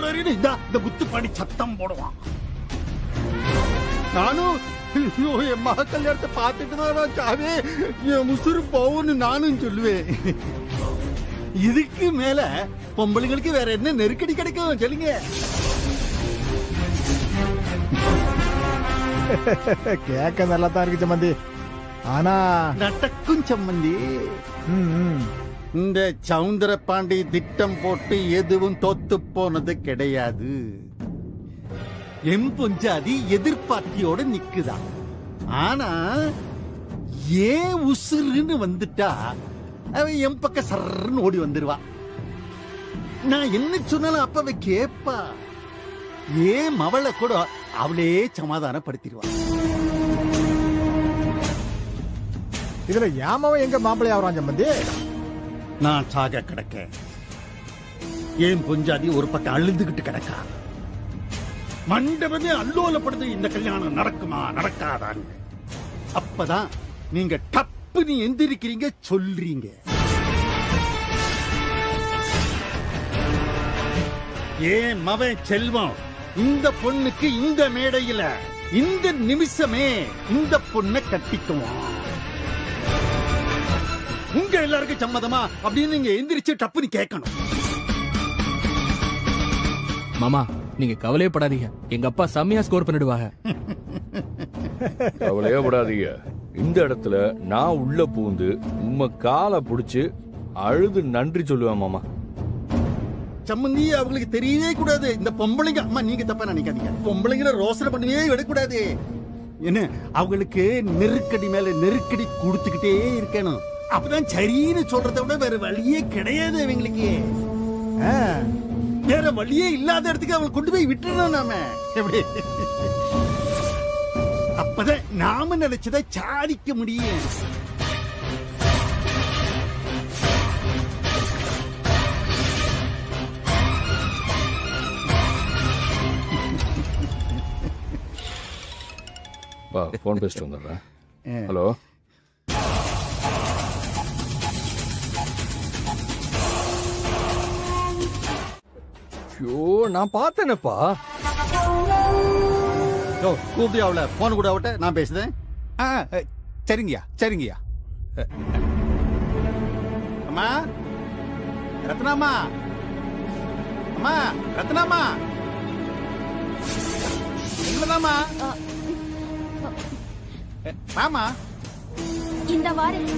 போறாருன்னு இந்த முத்துப்பாண்டி சத்தம் போடுவான். நானும் என் மக கல்யாணத்தை பார்த்துட்டு தான் சாவே என் உசுறு போகும்னு நானும் சொல்லுவேன். இதுக்கு மேல பொம்பளைங்களுக்கு வேற என்ன நெருக்கடி கிடைக்கும் சொல்லுங்க? கேட்க நல்லா தான் இருக்கு சம்பந்தி. ஆனா நடக்கும் சம்பந்தி. இந்த சவுந்தர பாண்டி திட்டம் போட்டு எதுவும் தோத்து போனது கிடையாது. எம் பொஞ்சாதி எதிர்பார்த்தியோட நிக்குதான். ஆனா ஏன் உசுருன்னு வந்துட்டா அவன் என் பக்கம் சர்ன்னு ஓடி வந்துருவா. நான் என்ன சொன்னாலும் அப்பவே கேப்பா. ஏன் மவளை கூட அவளே சமாதானப்படுத்திடுவா. இதுல யாமாவும் எங்க மாப்பிள்ளை ஆவறான் சம்பந்தி? நான் சாக கிடக்க ஏன் பொஞ்சாதி ஒரு பக்கம் அழுதுகிட்டு கிடக்கா. மண்டபமே அல்லோலப்படுது. இந்த கல்யாணம் நடக்குமா நடக்காதான்னு. அப்பதான் நீங்க டப்புன்னு எந்திரிக்கிறீங்க சொல்றீங்க. ஏன் மவன் செல்வம் இந்த பொண்ணுக்கு இந்த மேடையில இந்த நிமிஷமே இந்த பொண்ணை கட்டிக்குவான். உங்க எல்லாருக்கும் சம்மதமா அப்படின்னு நீங்க எந்திரிச்சு டப்புன்னு கேட்கணும். மாமா நீங்க கவலையே படாதீங்க, எங்க அப்பா செம்மையா ஸ்கோர் பண்ணிடுவாங்க. கவலையே படாதீங்க. இந்த இடத்துல நான் உள்ள பூந்து உம்ம காலை புடிச்சு அழுது நன்றி சொல்லுவேன் மாமா. சம்மந்தி அவங்களுக்கு தெரியவே கூடாது. இந்த பொம்பளைங்க அம்மா நீங்க தப்பா நினைக்காதீங்க. பொம்பளைங்களை ரோசனை பண்ணவே விடக்கூடாது. என்ன அவங்களுக்கு நெருக்கடி மேல நெருக்கடி கொடுத்துக்கிட்டே இருக்கணும். அப்பதான் சரின்னு சொல்றதை விட வேற வழியே கிடையாது. இவங்களுக்கு வேற வழியே இல்லாத இடத்துக்கு அவங்களை கொண்டு போய் விட்டுறோம் நாம. எப்படி? அப்பதான் நாம நினைச்சதை சாதிக்க முடியும். வா போன் பேசிட்டு வந்துடுறேன். ஹலோ ஐயோ நான் பார்த்தேனப்பா. கூப்பிட்டு அவளை போன் கூட அவட்ட நான் பேசுறேன். சரிங்கய்யா சரிங்கய்யா. அம்மா ரத்னாமா, அம்மா ரத்னாமா, உங்களதாமா மாமா இந்த வாரம்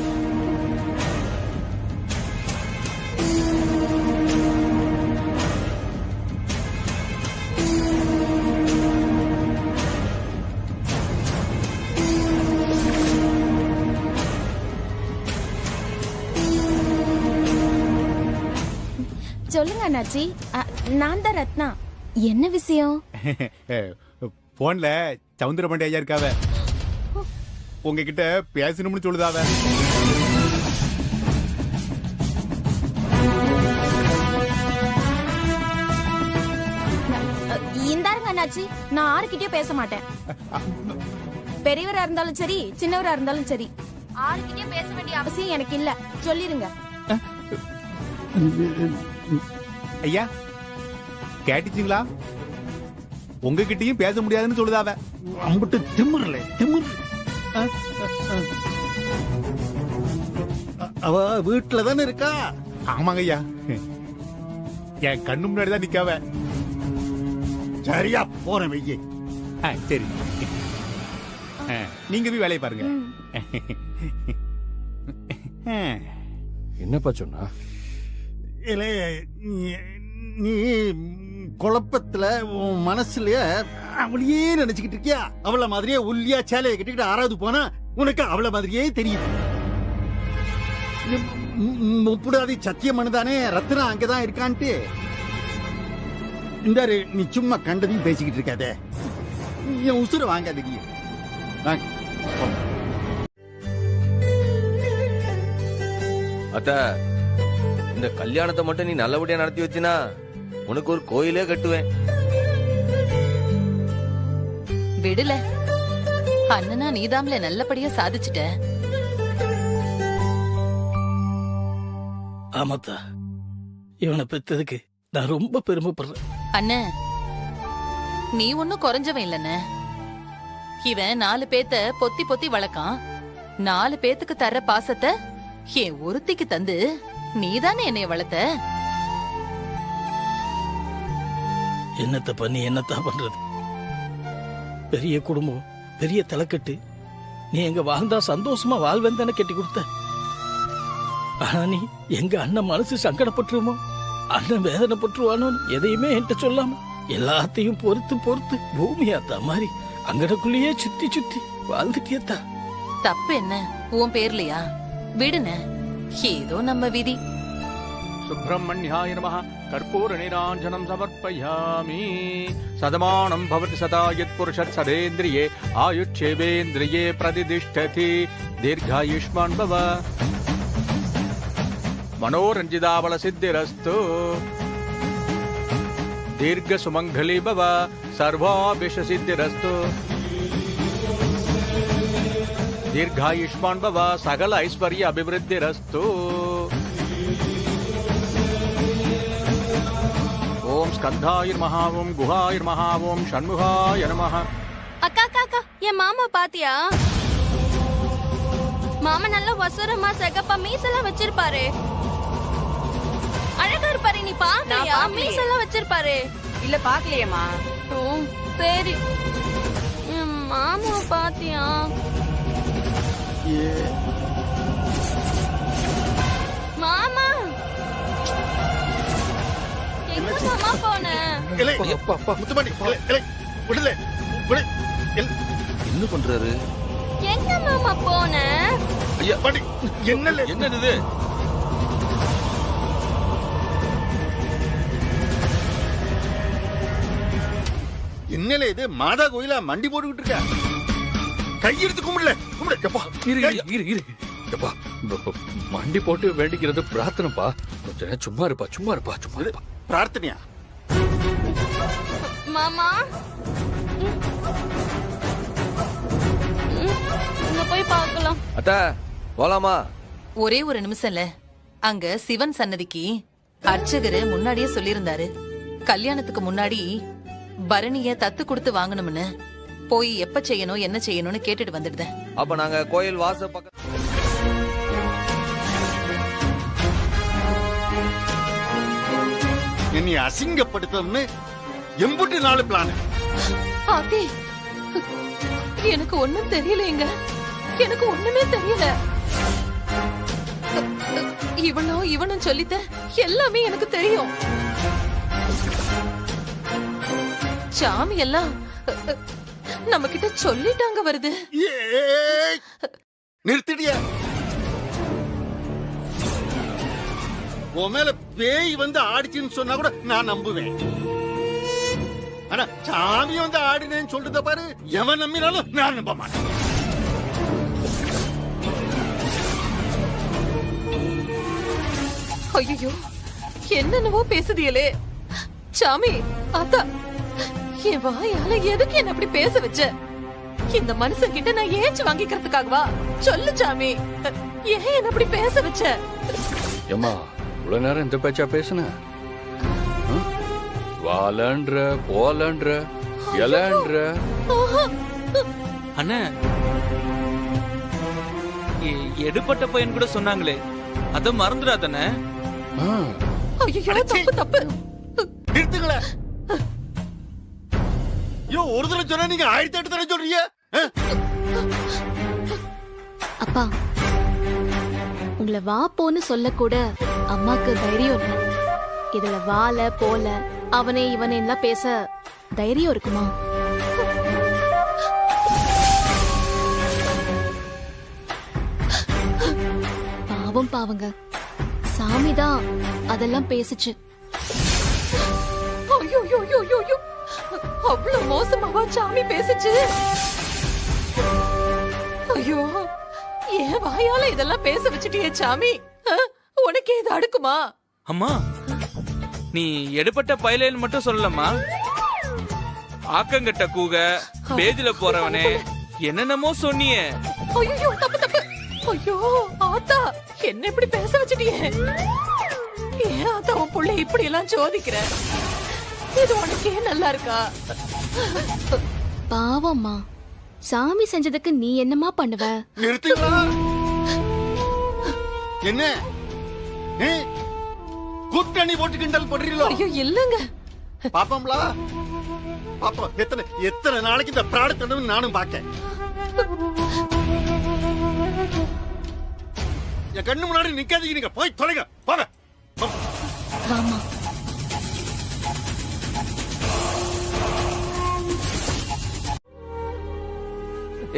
சொல்லுங்க அண்ணாச்சி. நான் தான் ரத்னா. என்ன விஷயம்? போன்ல சவுந்தர பாண்டி ஐயா இருக்காவ, உங்ககிட்ட பேசணும்னு சொல்லுதாவ. இந்தாருங்க அண்ணாச்சி, நான் யாருக்கிட்டயும் பேச மாட்டேன். பெரியவரா இருந்தாலும் சரி சின்னவரா இருந்தாலும் சரி யாருக்கிட்டயும் பேச வேண்டிய அவசியம் எனக்கு இல்ல. சொல்லிருங்க. ஐயா கேட்டுச்சுங்களா? உங்ககிட்டயும் பேச முடியாதுன்னு சொல்லுதாவ. அம்பிட்டு திமிர்ல திமிர். அவ வீட்டுல தானே இருக்கா? ஆமாங்க ஐயா, என் கண்ணு முன்னாடி தான் நிக்காவ. சரியா போறேன் வெய்யே. சரி நீங்க போய் வேலையை பாருங்க. என்னப்பா சொன்னா? நீ குழப்பத்துல உன் மனசுலயே அவளையே நினைச்சுக்கிட்டு இருக்கியா? அவள மாதிரியே ஒல்லியா சேலையை கட்டிக்கிட்டு ஆறாவது போனா உனக்கு அவள மாதிரியே தெரியுது. முப்புடாதி சத்தியம் பண்ணுதானே ரத்னா அங்கதான் இருக்கான்ட்டு. இந்த நீ சும்மா கண்டதையும் பேசிக்கிட்டு இருக்காதே. என் உசுர வாங்காதீங்க. அத்த இந்த கல்யாணத்தை மட்டும் நீ நல்லபடியா நடத்தி வச்சினா உனக்கு ஒரு கோயிலே கட்டுவேன். விடல அண்ணனா நீதாம்ல நல்லபடியா சாதிச்சுட்ட. ஆமாத்தா, இவனை பெத்ததுக்கு நான் ரொம்ப பெருமைப்படுறேன். அண்ணே, நீ ஒன்னும் குறைஞ்சவன் இல்லண்ணே. இவன் 4 பேத்த பொத்தி பொத்தி வளர்க்கான். 4 பேத்துக்கு தர்ற பாசத்தை என் ஒருத்திக்கு தந்து நீதானே என்னைய வளர்த்த. என்னத்த பண்ணி என்னத்தான் பண்றது? பெரிய குடும்பம், பெரிய தலைக்கட்டு. நீ எங்க வாழ்ந்தா சந்தோஷமா வாழ்வேன் தானே கட்டி கொடுத்த. ஆனா நீ எங்க அண்ணன் மனசு சங்கடப்பட்டுருமோ, அண்ணன் வேதனைப்பட்டுருவானோ எதையுமே என்கிட்ட சொல்லாம எல்லாத்தையும் பொறுத்து பொறுத்து பூமியாத்தா மாதிரி அங்கடக்குள்ளேயே சுத்தி சுத்தி வாழ்ந்துட்டியத்தா. தப்பு என்ன உன் பேர்லையா? விடுன, ஏதோ நம்ம விதி. சுப்பிரமணியாய நமः கற்பூர நீராஞ்சனம் சமர்ப்பயாமி. சதமானம் பவதி சதா யத் புருஷத் சதேந்திரியே ஆயுட்சேவேந்திரியே பிரதிதிஷ்டதி. தீர்காயுஷ்மான் பவ. மனோரஞ்சிதாபல சித்திரஸ்து. தீர்க்க சுமங்கலி பவ. சர்வாபிஷ சித்திரஸ்து. தீர்காயுஷ்மான் பவ. சகல ஐஸ்வர்ய அபிவிருத்திரஸ்து. ஓம் ஸ்கந்தாய நமஹ. ஓம் குஹாய நமஹ. ஓம் ஷண்முகாய நமஹ. அக்கா அக்கா அக்கா, என் மாமா பாத்தியா? மாமா நல்ல வசூரமா செகப்பா மீசெல்லாம் வச்சிருப்பாரு. அழகா இருப்பாரு. நீ பாக்கலையா? மீசெல்லாம் வச்சிருப்பாரு. இல்ல பாக்கலையேம்மா. ஓ சரி. என் மாமா பாத்தியா? மாமா எங்க மாமா போன? இலை, முத்துமணி, இலை, இலை, விடுல, விடு. என்ன பண்றாரு? எங்க மாமா போன? ஐயா, பாட்டி, என்னல? என்னது இது? என்னல இது? மாதா கோயிலா மண்டி போட்டுக்கிட்டு இருக்க? கையெடுத்து கும்பிடல, கும்பிடு. எப்பா, எப்பா, மண்டி போட்டு வேண்டிக்கிறது பிரார்த்தனைப்பா. கொஞ்ச நேரம் சும்மா இருப்பா, சும்மா இருப்பா, சும்மா இருப்பா. பிரார்த்தனையா? மாமா இங்க போய் பார்க்கலாம். அத்தா போலாமா? ஒரே ஒரு நிமிஷம்ல. அங்க சிவன் சன்னதிக்கு அர்ச்சகரு முன்னாடியே சொல்லியிருந்தாரு, கல்யாணத்துக்கு முன்னாடி பரணிய தத்து கொடுத்து வாங்கணும்னு. போய் எப்ப செய்யணும் என்ன செய்யணும்னு கேட்டுட்டு வந்துடுதேன். அப்ப நாங்க கோயில் வாச பக்கம் என்னை அசிங்கப்படுத்தணும்னு எம்புட்டு நாலு பிளான். ஆத்தி, எனக்கு ஒண்ணும் தெரியலைங்க. எனக்கு ஒண்ணுமே தெரியல. இவனும் சொல்லித்த எல்லாமே எனக்கு தெரியும். சாமி எல்லாம் நம்ம கிட்ட சொல்லிட்டாங்க வருது. ஏய், நிறுத்திடியா? உன் மேல பேய் வந்து ஆடிச்சுன்னு சொன்னா கூட நான் நம்புவேன். ஆனா சாமி வந்து ஆடினேன்னு சொல்றத பாரு, எவன் நம்பினாலும் நான் நம்ப மாட்டேன். ஐயோ, என்னென்னவோ பேசுதியலே. சாமி, அத்தா, என் வாயால எதுக்கு என்ன அப்படி பேச வச்ச? இந்த மனுஷன் கிட்ட நான் ஏச்சு வாங்கிக்கிறதுக்காகவா? சொல்லு சாமி, ஏன் என்ன அப்படி பேச வச்ச? ஏம்மா, இவ்வளவு நேரம் இந்த பேச்சா பேசுன? வாழன்ற போலன்ற எலன்ற. அண்ணே, எடுப்பட்ட பையன் கூட சொன்னாங்களே, அத மறந்துடாதண்ணே. ஐயோ, தப்பு தப்பு. நிறுத்துங்கள. ஐயோ, ஒரு தடவை சொன்னா நீங்க 1008 தடவை சொல்றீங்க. அப்பா, உங்களை வா போன்னு சொல்ல கூட அம்மாக்கு தைரியம் இல்ல. இதுல வால போல அவனே இவனே எல்லாம் பேச தைரியம் இருக்குமா? பாவம் பாவங்க, சாமிதான் அதெல்லாம் பேசுச்சு. ஐயோ, அவ்வளவு மோசமாவா சாமி பேசுச்சு? ஐயோ, ஏன் வாயால இதெல்லாம் பேச வச்சுட்டியே சாமி? உனக்கு இது அடுக்குமா? அம்மா, நீ எடுப்பட்ட பையலேன்னு மட்டும் சொல்லலம்மா. ஆக்கங்கட்ட கூக, பேஜில போறவனே, என்னென்னமோ சொன்னியே. ஐயோ, தப்பு தப்பு. ஐயோ ஆத்தா, என்ன இப்படி பேச வச்சுட்டியே? ஏன் ஆத்தா உன் புள்ள இப்படி எல்லாம் சோதிக்கிற? இது உனக்கே நல்லா இருக்கா? பாவம்மா, சாமி செஞ்சதுக்கு நீ என்னமா பண்ணுவ? நிறுத்துங்களா? என்ன கூட்டணி போட்டு கிண்டல் பண்றீங்களோ? ஐயோ இல்லங்க. பாப்போம்லா, பாப்போம். எத்தனை நாளைக்கு இந்த பிராடத்தை நானும் பார்க்க. என் கண்ணு முன்னாடி நிக்காதீங்க, நீங்க போய் தொலைங்க, போங்க. வாமா.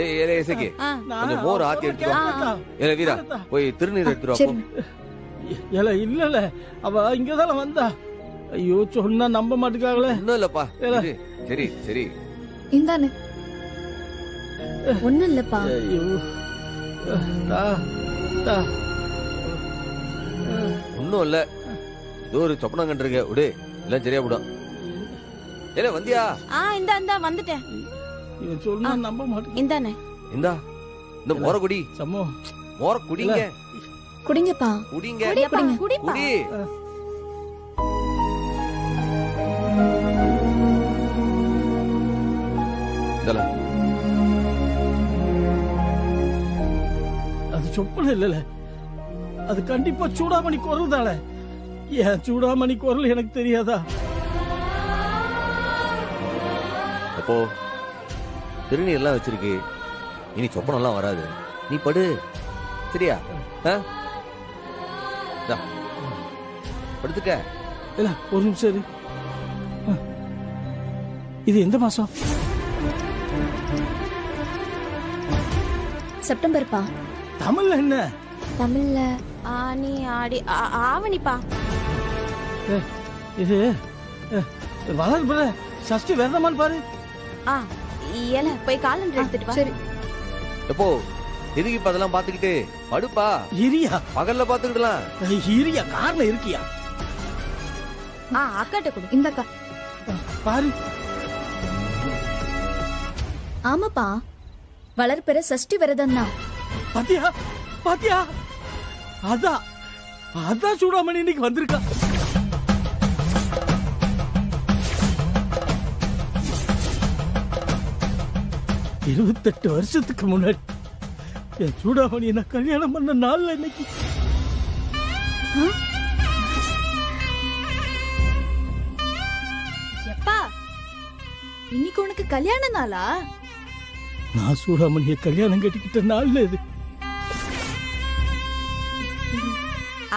ஏய் இசக்கி, கொஞ்சம் மோர் ஆத்தி எடுத்துட்டு ஏல வீரா, போய் திருநீர் எடுத்துட்டு ஏல இல்லல, அவ இங்கதான வந்தா. ஐயோ சொன்னா நம்ப மாட்டுக்காங்களே. இன்னும் இல்லப்பா. சரி சரி இந்தானே. ஒண்ணும் இல்லப்பா. ஐயோ ஒன்னும் இல்ல, ஏதோ ஒரு சொப்பனம் கண்டிருக்க, விடு, எல்லாம் சரியா விடும். ஏல வந்தியா? இந்தா வந்துட்டேன். இவன் சொன்னா நம்ப மாட்டேன். இந்தானே. இந்த மோர குடி. சம்மோ மோர குடிங்க. குடிங்கப்பா. குடிங்க. குடிப்பா. குடி. அது சொப்பன இல்லல, அது கண்டிப்பா சூடாமணி குரல் தானே. ஏன் சூடாமணி குரல் எனக்கு தெரியாதா? அப்போ திருநீர் எல்லாம் வச்சிருக்கு, இனி சொப்பனம் எல்லாம் வராது. நீ படு, சரியா? படுத்துக்க. இல்ல ஒரு நிமிஷம் இரு. இது எந்த மாசம்? செப்டம்பர்ப்பா. தமிழ்ல என்ன? தமிழ்ல ஆனி ஆடி ஆவணிப்பா. இது வளர்புற சஷ்டி விரதமான்னு பாரு. ஏல போய் காலண்டர் எடுத்துட்டு வா. சரி. எப்போ எதுக்கு இப்ப அதெல்லாம் பாத்துக்கிட்டு படுப்பா. இரியா பகல்ல பாத்துக்கிடலாம். இரியா காரணம் இருக்கியா? அக்காட்ட கொடு. இந்தக்கா பாரு. ஆமாப்பா, வளர்ப்பெற சஷ்டி விரதம் தான். பாத்தியா பாத்தியா? அதான் சூடாமணி இன்னைக்கு வந்திருக்கா. இருபத்தெட்டு வருஷத்துக்கு முன்னாடி என் சூடாமணி என்ன கல்யாணம் பண்ண நாள்ல இன்னைக்கு. எப்பா, இன்னைக்கு உனக்கு கல்யாண நாளா? நான் சூடாமணிய கல்யாணம் கட்டிக்கிட்ட நாள்ல இது.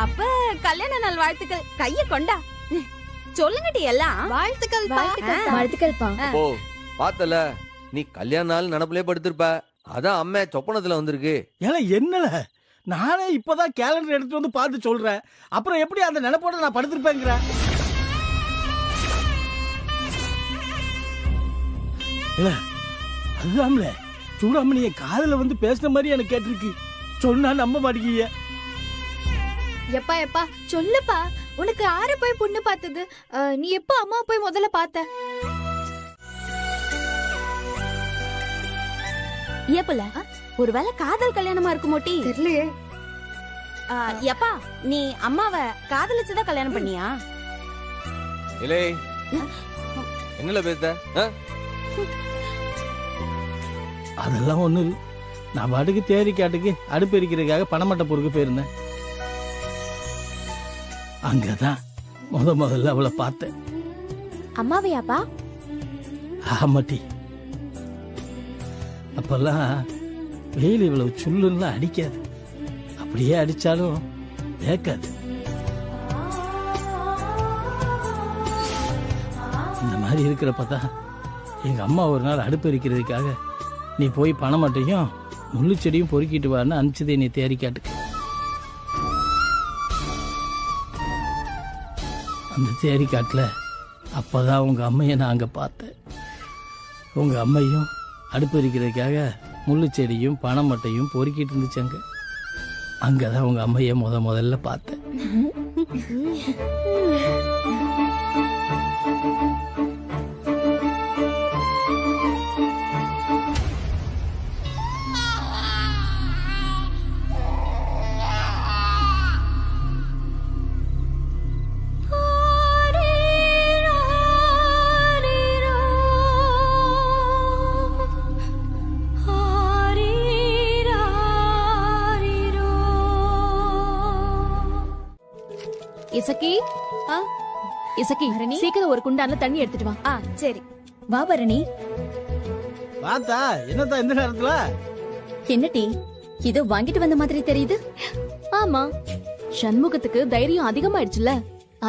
அப்ப கல்யாண நாள் வாழ்த்துக்கள். கைய கொண்டா. சொல்லுங்கடி எல்லாம். வாழ்த்துக்கள் வாழ்த்துக்கள்ப்பா. ஓ பாத்தல, நீ கல்யாண நாள் நினப்பிலே படுத்திருப்ப, அதான் அம்மா சொப்பனத்துல வந்திருக்கு. ஏன்னா என்னல, நானே இப்பதான் கேலண்டர் எடுத்து வந்து பார்த்து சொல்றேன். அப்புறம் எப்படி அந்த நினைப்போட நான் படுத்திருப்பேங்கிற? இல்ல அதுதான்ல, சூடாமணிய காதல வந்து பேசுன மாதிரி எனக்கு கேட்டிருக்கு. சொன்னா நம்ப மாட்டேங்க. எப்பா எப்பா சொல்லுப்பா, உனக்கு ஆறு போய் பொண்ணு பார்த்தது? நீ எப்ப அம்மா போய் முதல்ல பார்த்த? ஏப்பல ஒருவேளை காதல் கல்யாணமா இருக்குமோட்டி? தெரியலையே. எப்பா நீ அம்மாவை காதலிச்சுதான் கல்யாணம் பண்ணியா? இலே என்னல பேசுத? அதெல்லாம் ஒண்ணு இல்ல. நான் பாட்டுக்கு தேரி காட்டுக்கு அடுப்பு எரிக்கிறதுக்காக பணமட்டை பொறுக்க போயிருந்தேன். அங்கதான் முதல்ல அவளை பார்த்தேன். அம்மாவையாப்பா? ஆமாட்டி. அப்பெல்லாம் வெயில் இவ்வளவு சுள்ளுன்னா அடிக்காது. அப்படியே அடிச்சாலும் வேக்காது. இந்த மாதிரி இருக்கிறப்பதான் எங்க அம்மா ஒரு நாள் அடுப்பு எரிக்கிறதுக்காக நீ போய் பணமட்டையும் முள்ளு செடியும் பொறுக்கிட்டு வான்னு அனுப்பிச்சதே நீ தேடி காட்டுக்கு. அந்த தேரி காட்டுல அப்பதான் உங்க அம்மையை நான் அங்க பார்த்தேன். உங்க அம்மையும் அடுப்பு எரிக்கிறதுக்காக முள்ளு செடியும் பணமட்டையும் பொறுக்கிட்டு இருந்துச்சாங்க. அங்கதான் உங்க அம்மையை முதல்ல பார்த்தேன். இசக்கி ஆ? இசக்கி பரணி? சீக்கிரம் ஒரு குண்டான்ல தண்ணி எடுத்துட்டு வா. ஆ சரி வா பரணி. வாத்தா என்னத்தா இந்த நேரத்துல? என்ன டீ இதோ வாங்கிட்டு வந்த மாதிரி தெரியுது. ஆமா, சண்முகத்துக்கு தைரியம் அதிகமாயிடுச்சுல,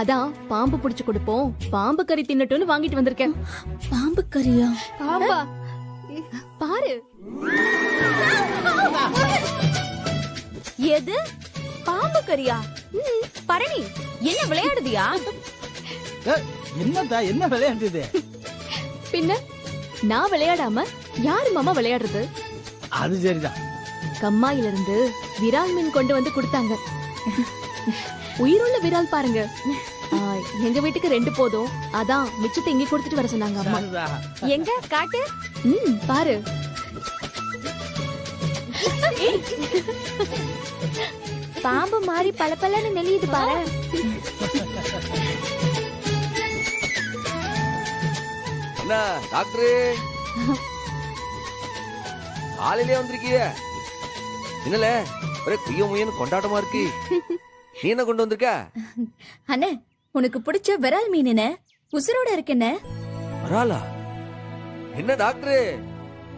அதான் பாம்பு புடிச்சு கொடுப்போம், பாம்பு கறி தின்னட்டும்னு வாங்கிட்டு வந்திருக்கேன். பாம்பு கறியா? பாம்பா? பாரு. எது பாம்பு கறியா? பரணி என்ன விளையாடுதியா? என்னத்தா என்ன விளையாடுது? பின்ன நான் விளையாடாம யாரு மாமா விளையாடுறது? அது சரிதான். கம்மாயில இருந்து விரால் மீன் கொண்டு வந்து கொடுத்தாங்க. உயிருள்ள விரால் பாருங்க. எங்க வீட்டுக்கு 2 போதும், அதான் மிச்சத்தை இங்க கொடுத்துட்டு வர சொன்னாங்க அம்மா. எங்க காட்டு. பாரு. பாம்பு மாதிரி பளபளன்னு நெளியுது பாரு. என்ன டாக்டரு காலையிலே வந்திருக்கிய? என்னல ஒரே குய்ய முயன்னு கொண்டாட்டமா இருக்கு. நீ என்ன கொண்டு வந்திருக்க? அண்ணே உனக்கு பிடிச்ச விரால் மீன் என்ன உசுரோட இருக்குன்னு. வராலா? என்ன டாக்டரு,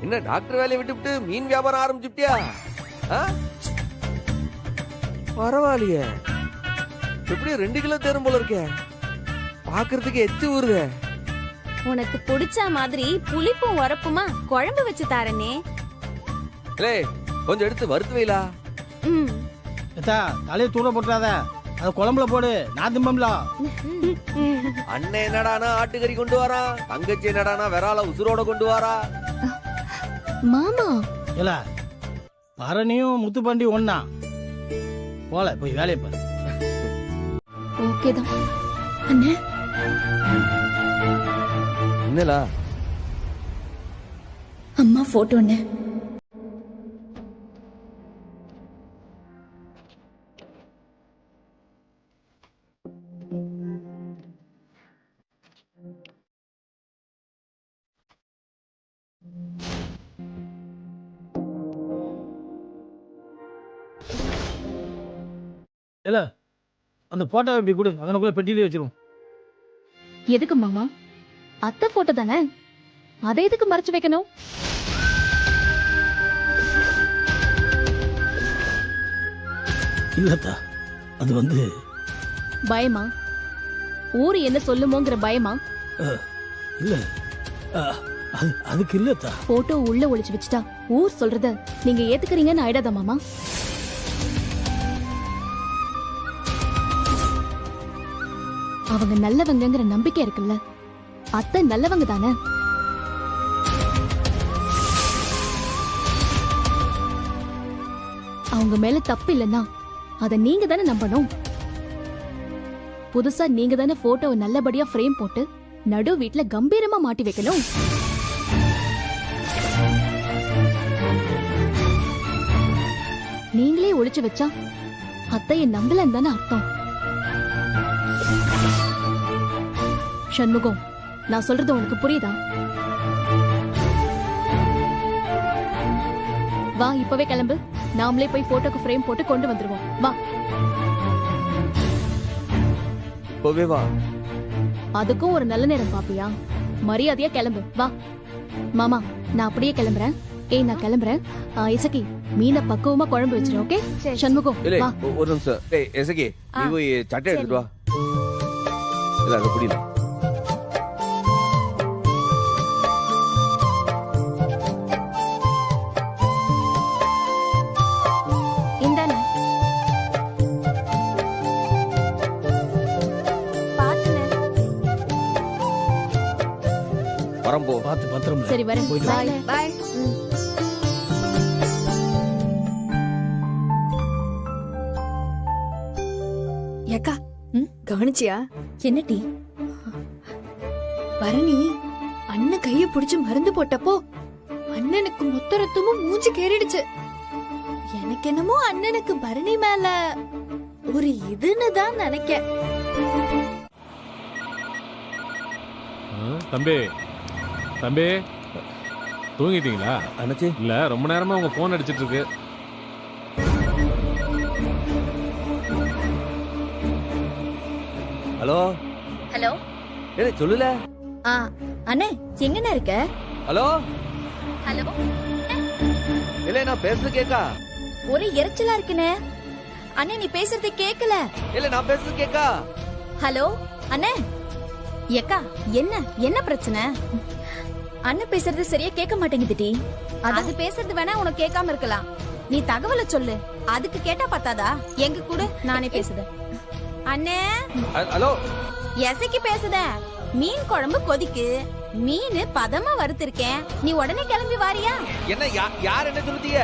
என்ன டாக்டர் வேலையை விட்டுவிட்டு மீன் வியாபாரம் ஆரம்பிச்சுட்டியா? பரவாயில்லையே, எப்படி 2 கிலோ தேரும் போல இருக்கே. பாக்குறதுக்கு எச்சு ஊறுது. உனக்கு பிடிச்ச மாதிரி புளிப்பும் உரப்புமா குழம்பு வச்சு தாரனே. கொஞ்சம் எடுத்து வறுத்து வைலா. தலையை தூர போட்டுறாத, அத குழம்புல போடு, நான் திம்பம்ல. அண்ணன் என்னடானா ஆட்டுக்கறி கொண்டு வரா, தங்கச்சி என்னடானா விரால உசுரோட கொண்டு வரா. மாமா இல்ல பரணியும் முத்துப்பாண்டி ஒண்ணா போல, போய் வேலையை பாரு. ஓகேதான் அண்ணே. என்னலா? அம்மா போட்டோன்னு. இல்ல அந்த போட்டோ எப்படி கொடு, அதனுக்குள்ள பெட்டியிலே வச்சிருவோம். எதுக்கு மாமா? அத்தை போட்டோ தானே, அதை எதுக்கு மறைச்சு வைக்கணும்? இல்லத்தா, அது வந்து பயமா? ஊரு என்ன சொல்லுமோங்கிற பயமா? இல்ல அதுக்கு இல்லத்தா. போட்டோ உள்ள ஒளிச்சு வச்சுட்டா ஊர் சொல்றத நீங்க ஏத்துக்கிறீங்கன்னு ஆயிடாத மாமா. அவங்க நல்லவங்கங்கிற நம்பிக்கை இருக்குல்ல, அத்தை நல்லவங்க தானே. அவங்க மேல தப்பு இல்லைன்னா அத நீங்க தானே நம்பணும். புதுசா நீங்க தானே போட்டோவை நல்லபடியா ஃப்ரேம் போட்டு நடு வீட்டுல கம்பீரமா மாட்டி வைக்கணும். நீங்களே ஒளிச்சு வச்சா அத்தைய நம்பலன்னு தானே அர்த்தம். சண்முகம், நான் சொல்றது உனக்கு புரியுதா? வா இப்பவே கிளம்பு, நாமளே போய் போட்டோக்கு ஃப்ரேம் போட்டு கொண்டு வந்துருவோம். வா. இப்பவே வா. அதுக்கும் ஒரு நல்ல நேரம் பாப்பியா? மரியாதையா கிளம்பு. வா மாமா, நான் அப்படியே கிளம்புறேன். ஏய் நான் கிளம்புறேன். இசக்கி மீனை பக்குவமா குழம்பு வச்சிரு. ஓகே சண்முகம் வா. ஒரு நிமிஷம். இசக்கி நீ போய் சட்டை எடுத்துட்டு வா. இல்ல அது புரியல. பார்த்து பத்திரம். சரி வரேன். பாய் பாய். ஏக்கா கவனிச்சியா? என்ன டீ? பரணி அண்ணன் கைய புடிச்சு மருந்து போட்டப்போ அண்ணனுக்கு மொத்த ரத்தமும் மூஞ்சி கேறிடுச்சு. எனக்கு என்னமோ அண்ணனுக்கு பரணி மேல ஒரு இதுன்னு தான் நினைக்க. தம்பி தம்பி தூங்கிட்டீங்களா? அண்ணாச்சி இல்ல ரொம்ப நேரமா உங்க போன் அடிச்சிட்டு இருக்கு. ஹலோ ஹலோ ஏலே சொல்லுல. அண்ணே எங்கண்ணே இருக்க? ஹலோ ஹலோ ஏலே நான் பேசுறது கேக்கா? ஒரு எரிச்சலா இருக்குனே. அண்ணே நீ பேசுறது கேக்கல. ஏலே நான் பேசுறது கேக்கா? ஹலோ அண்ணே. ஏக்கா என்ன பிரச்சனை? அண்ணன் பேசுறது சரியா கேட்க மாட்டேங்குதுடி. அது பேசுறது வேணா உனக்கு கேட்காம இருக்கலாம். நீ தகவலை சொல்லு. அதுக்கு கேட்டா பத்தாதா? எங்க கூட நானே பேசுதேன். அண்ணே ஹலோ எசைக்கு பேசுதேன். மீன் குழம்பு கொதிக்கு. மீன் பதமா வறுத்திருக்கேன். நீ உடனே கிளம்பி வாரியா? என்ன யார் என்ன சொல்லுதீங்க?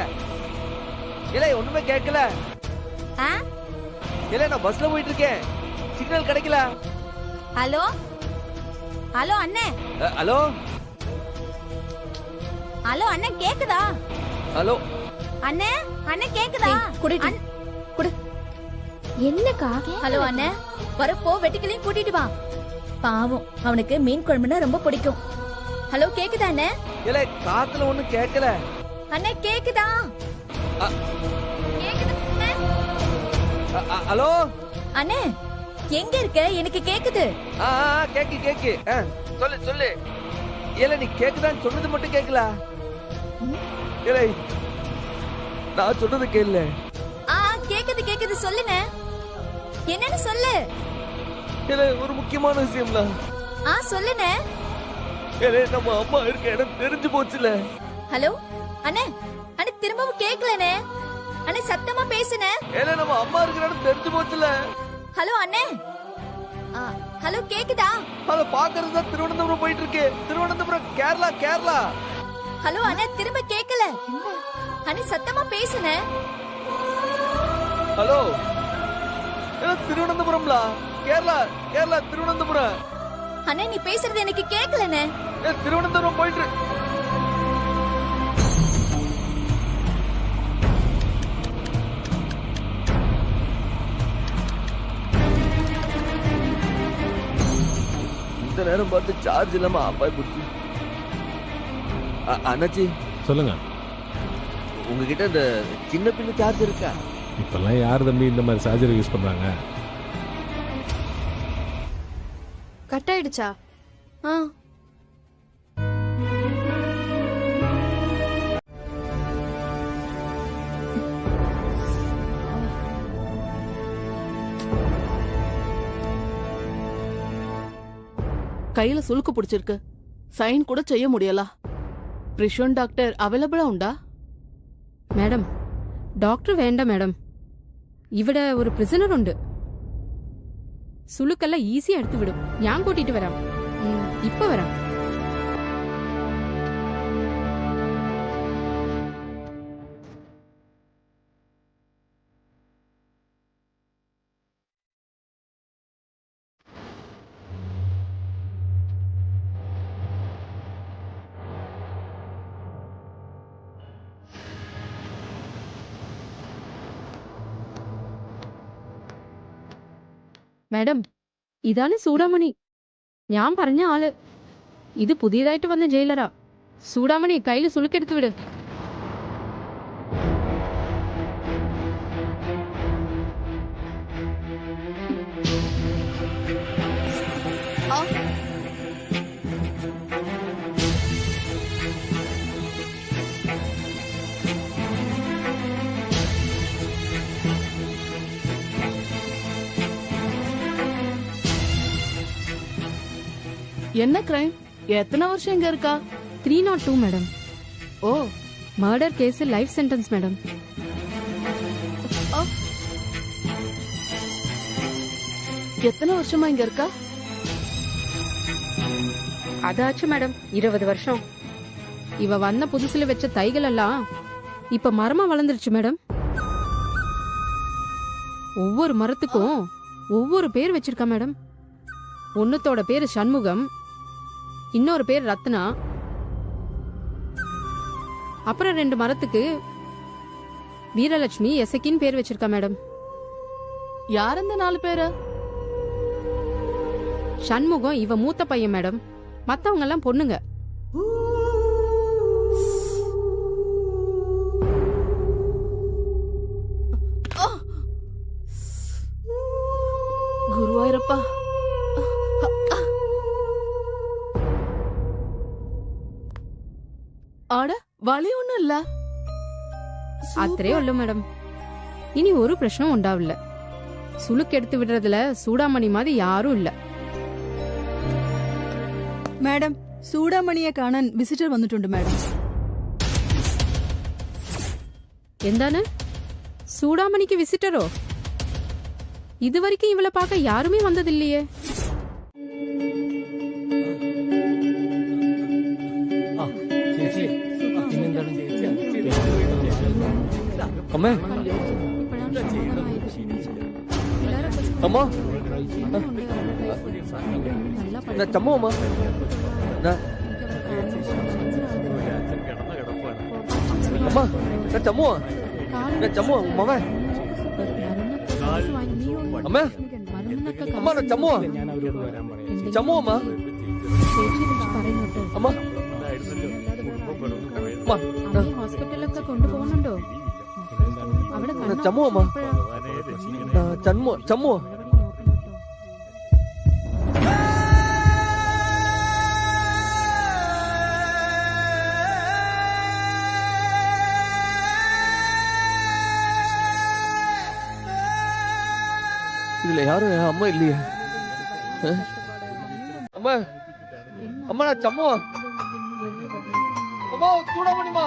ஏலே ஒண்ணுமே கேட்கல. ஏலே நான் பஸ்ல போயிட்டு இருக்கேன். சிக்னல் கிடைக்கல. ஹலோ ஹலோ அண்ணே. ஹலோ ஹலோ அண்ணே கேக்குதா? ஹலோ அண்ணே அண்ணே கேக்குதா? குடு என்னக்கா? ஹலோ அண்ணே வரப்போ வெட்டிக்கலையும் கூட்டிட்டு வா. பாவம் அவனுக்கு மீன் குழம்புனா ரொம்ப பிடிக்கும். ஹலோ கேக்குதா அண்ணே? ஏலே காத்துல ஒண்ணும் கேட்கல. அண்ணே கேக்குதா? ஹலோ அண்ணே எங்க இருக்க? எனக்கு கேக்குது. கேக்கு சொல்லு சொல்லு. ஏலே நீ கேக்குதான்னு சொன்னது மட்டும் கேக்கல. ஏலே நான் சொன்னது கேளு. கேக்குது சொல்லுனே. என்னன்னு சொல்லு. ஏலே ஒரு முக்கியமான விஷயம்ல. சொல்லுனே. ஏலே நம்ம அம்மா இருக்க இடம் தெரிஞ்சு போச்சுல. ஹலோ அண்ணே அண்ணே திரும்பவும் கேக்கலனே. அண்ணே சத்தமா பேசுனே. ஏலே நம்ம அம்மா இருக்கிற இடம் தெரிஞ்சு போச்சுல. ஹலோ அண்ணே. ஹலோ கேக்குதா? அத பாக்குறதா திருவனந்தபுரம் போயிட்டு இருக்கு. திருவனந்தபுரம் கேரளா. ஹலோ அண்ணே திரும்ப கேக்கல. அண்ணே சத்தமா பேசுனே. ஹலோ திருவனந்தபுரம்ல. கேரளா திருவனந்தபுரம். அண்ணே நீ பேசுறது எனக்கு கேக்கலனே. திருவனந்தபுரம் போயிட்டு. இந்த நேரம் பார்த்து சார்ஜ் இல்லாம ஆப்பாய் போச்சு. அண்ணாச்சி சொல்லுங்க. உங்ககிட்ட இந்த சின்ன பின்ன சார்ஜ் இருக்கா? இப்பெல்லாம் யார் தம்பி இந்த மாதிரி சார்ஜர் யூஸ் பண்றாங்க? கட் ஆயிடுச்சா? கையில சுளுக்கு பிடிச்சிருக்கு. சைன் கூட செய்ய முடியல. பிரிஷன் டாக்டர் അവൈലബിളാ ഉണ്ടா? മാഡം ഡോക്ടർ വേണ്ട മാഡം. ഇവിടെ ഒരു പ്രിസണർ ഉണ്ട്. സുളുക്കെല്ലാം ഈസി എടുത്തു വിടും. ഞാൻ കൂട്ടിട്ട് വരാം. ഇപ്പൊ വരാം. മാഡം ഇതാണ് സൂടാമണി. ഞാൻ പറഞ്ഞ ആള്. ഇത് പുതിയതായിട്ട് വന്ന ജയിലറാ. സൂടാമണി കയ്യിൽ സുളുക്കെടുത്ത് വിട്. என்ன கிரைம்? எத்தனை வருஷம் இங்க இருக்கா? 302 madam. Oh murder case life sentence madam. எத்தனை வருஷமா இங்க இருக்கா? அதாச்சு மேடம் 20 வருஷம். இவ வந்த புதுசுல வச்ச தைகள் எல்லாம் இப்ப மரமா வளர்ந்துருச்சு மேடம். ஒவ்வொரு மரத்துக்கும் ஒவ்வொரு பேர் வச்சிருக்கா மேடம். ஒன்னுத்தோட பேரு சண்முகம், இன்னொரு பேர் ரத்னா, அப்புறம் 2 மரத்துக்கு வீரலட்சுமி எசக்கின்னு பேர் வச்சிருக்கா மேடம். யார் அந்த 4 பேரு? சண்முகம் இவ மூத்த பையன் மேடம். மத்தவங்க எல்லாம் பொண்ணுங்க. குருவாயிரப்பா. ஆட வலி ஒண்ணும் இல்ல. അത്രേ ഉള്ളൂ மேடம். இனி ஒரு பிரச்சனை உண்டாவில்ல. சுளுக்கு எடுத்து விடுறதுல சூடாமணி மாதிரி யாரும் இல்ல. മാഡം സൂടാമണിയെ കാണാൻ വിസിറ്റർ വന്നിട്ടുണ്ട് മാഡം. എന്താണ്? சூடாமணிக்கு விசிட்டரோ? இதுவரைக்கும் இவளை பார்க்க யாருமே வந்ததில்லையே. அம்மா அம்மா நான் சம்மு அம்மா அம்மா நான் சம்மு மாமா அம்மா அம்மா நான் சம்மு அம்மா അമ്മ ഹോസ്പിറ്റലൊക്കെ കൊണ്ടുപോകുന്നുണ്ടോ? അവിടെ ചമ്മു അമ്മ ചമ്മു இதுல யாரும் என் அம்மா இல்லையே. அம்மா அம்மா நான் சம்மு அம்மா சூடாமணிமா.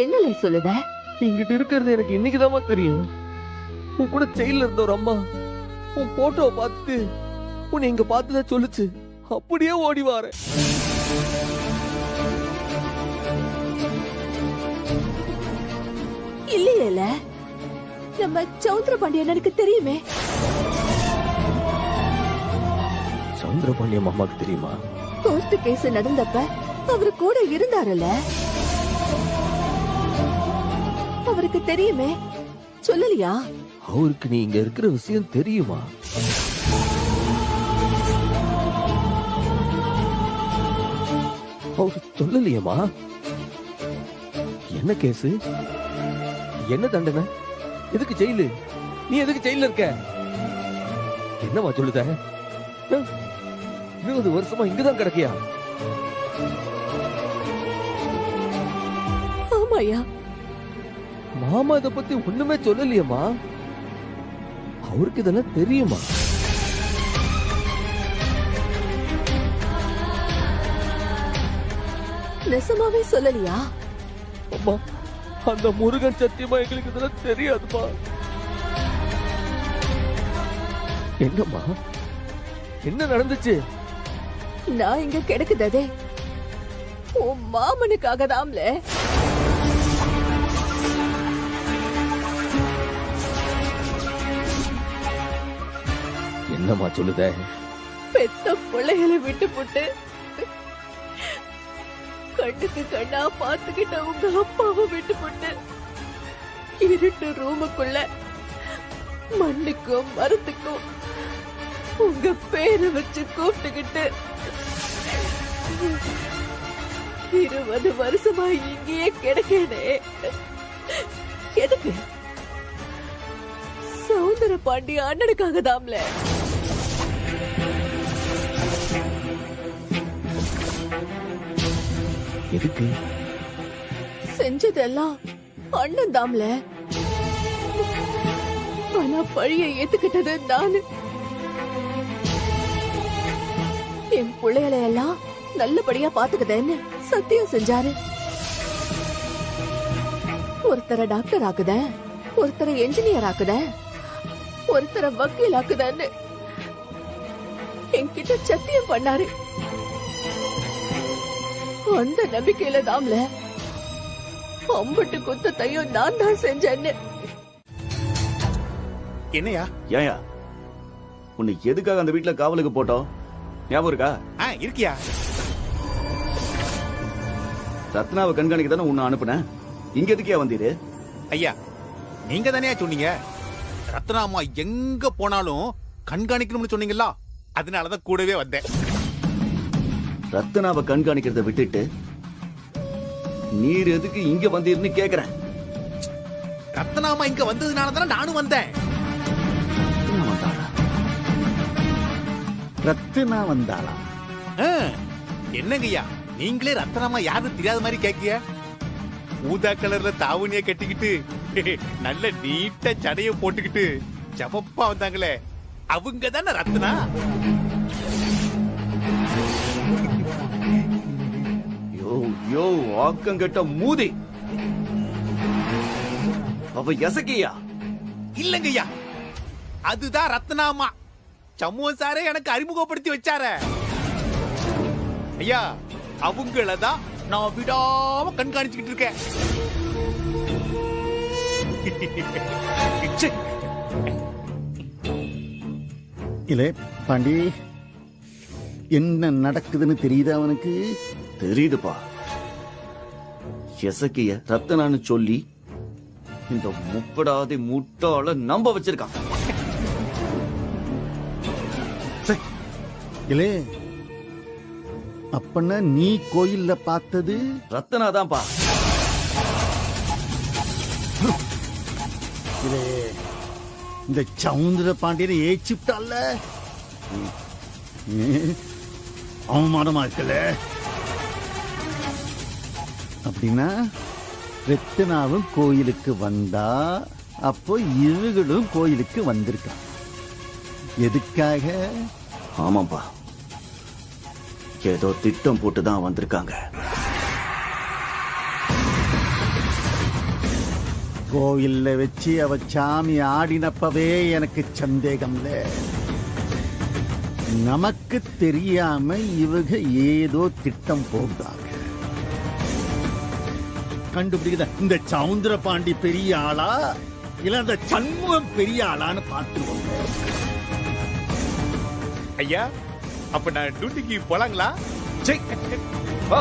என்னல சொல்லுத? இங்கிட்ட இருக்கிறது எனக்கு இன்னைக்குதான் தெரியும். உன் கூட ஜெயில இருந்த ஒரு அம்மா உன் போட்டோவை பார்த்துட்டு உன்னை இங்க பார்த்துத சொல்லுச்சு. அப்படியே ஓடி வார. இல்லையேல, நம்ம சௌந்தரபாண்டியன் எனக்கு தெரியுமே. சௌந்தரபாண்டியன் அம்மாக்கு தெரியுமா? கோர்ட் கேஸ் நடந்தப்ப அவரு கூட இருந்தாருல. அவருக்கு தெரியுமே, சொல்லலையா? அவருக்கு நீ இங்க இருக்கிற விஷயம் தெரியுமா? அவரு சொல்லலையேமா? என்ன கேஸ், என்ன தண்டனை, எதுக்கு ஜெயிலு, நீ எதுக்கு ஜெயில இருக்க, என்னமா சொல்லுத? 20 வருஷமா இங்கதான் கிடக்கியா? ஆமாயா. மாமா இத பத்தி ஒண்ணுமே சொல்லலையேமா? அவருக்கு இதெல்லாம் தெரியுமா? நெசமாவே சொல்லலையா? அம்மா, அந்த முருகன் சத்தியமா எங்களுக்கு இதெல்லாம் தெரியாதுமா. என்னம்மா, என்ன நடந்துச்சு? நான் இங்க கிடக்குதே உன் மாமனுக்காக தான்ல. என்னம்மா சொல்லுத? பெத்த பிள்ளைகளை விட்டு போட்டு கண்ணுக்கு கண்ணா பாத்துக்கிட்ட உங்க அப்பாவை விட்டு போட்டு இருட்டு ரூமுக்குள்ள மண்ணுக்கும் மரத்துக்கும் உங்க பேரை வச்சு கூப்பிட்டுக்கிட்டு 20 வருஷமா இங்கேயே கிடக்கேனே. எதுக்கு? சௌந்தர பாண்டி அண்ணனுக்காக தாம்ல. எதுக்கு செஞ்சதெல்லாம் அண்ணன் தாம்ல. ஆனா பழிய ஏத்துக்கிட்டது நானு. என் பிள்ளைகளை எல்லாம் நல்லபடியா பாத்துக்குதேன்னு சத்தியம் செஞ்சாரு. ஒருத்தரை டாக்டர் ஆக்குத, ஒருத்தரை என்ஜினியர் ஆக்குத, ஒருத்தரை வக்கீல் ஆக்குதன்னு என்கிட்ட சத்தியம் பண்ணாரு. அந்த நம்பிக்கையில தாம்ல அம்பட்டு குத்தத்தையும் நான் தான் செஞ்சேன்னு. என்னையா ஏயா உன்னை எதுக்காக அந்த வீட்டுல காவலுக்கு போட்டோம் ஞாபகம் இருக்கா? இருக்கியா? ரத்னாவை கண்காணிக்க தானே உன்னை அனுப்புனேன். இங்க எதுக்கே வந்தீரு? ஐயா நீங்க தானே சொன்னீங்க ரத்னா அம்மா எங்க போனாலும் கண்காணிக்கணும்னு சொன்னீங்களா, அதனாலதான் கூடவே வந்தேன். ரத்னாவை கண்காணிக்கிறத விட்டுட்டு நீர் எதுக்கு இங்க வந்தீர்னு கேக்குறேன். ரத்னா அம்மா இங்க வந்ததுனாலதானே நானும் வந்தேன். ரத்னா வந்தாளா? என்னங்கய்யா நீங்களே ரத்னாமா யாருன்னு தெரியாத மாதிரி கேக்கிய? ஊதா கலர்ல தாவணிய கட்டிக்கிட்டு நல்ல நீட்ட சடைய போட்டுக்கிட்டு ஜபப்பா வந்தாங்களே, அவங்க தானே ரத்னா. யோ யோ ஆக்கங்கட்ட மூதி, அவ எசக்கியா? இல்லங்கய்யா அதுதான் ரத்னாமா. சம்முவன் சாரே எனக்கு அறிமுகப்படுத்தி வச்சார. ஐயா அவங்களதான் நான் விடாம கண்காணிச்சுக்கிட்டு இருக்கேன். இல்ல பாண்டி, என்ன நடக்குதுன்னு தெரியுதா அவனுக்கு? தெரியுதுப்பா. எசக்கிய ரத்தனான்னு சொல்லி இந்த முப்படாதி முட்டாள நம்ப வச்சிருக்கான். இல்லே அப்பன்னா நீ கோயில்ல பார்த்தது ரத்தனா தான்ப்பா. இந்த சவுந்தர பாண்டியனை ஏச்சிட்டால அவமானமா இருக்கல. அப்படின்னா ரத்னாவும் கோயிலுக்கு வந்தா அப்போ இவங்களும் கோயிலுக்கு வந்திருக்காங்க. எதுக்காக? ஆமாப்பா, ஏதோ திட்டம் போட்டுதான் வந்திருக்காங்க. கோயில்ல வச்சு அவ சாமி ஆடினப்பவே எனக்கு சந்தேகம்ல. நமக்கு தெரியாம இவங்க ஏதோ திட்டம் போடுறாங்க. கண்டுபிடிக்குதா இந்த சவுந்தர பாண்டி பெரிய ஆளா இல்ல அந்த சண்முகம் பெரிய ஆளான்னு பார்த்துருவோம். ஐயா அப்ப நான் டியூட்டிக்கு போலாங்களா? வா.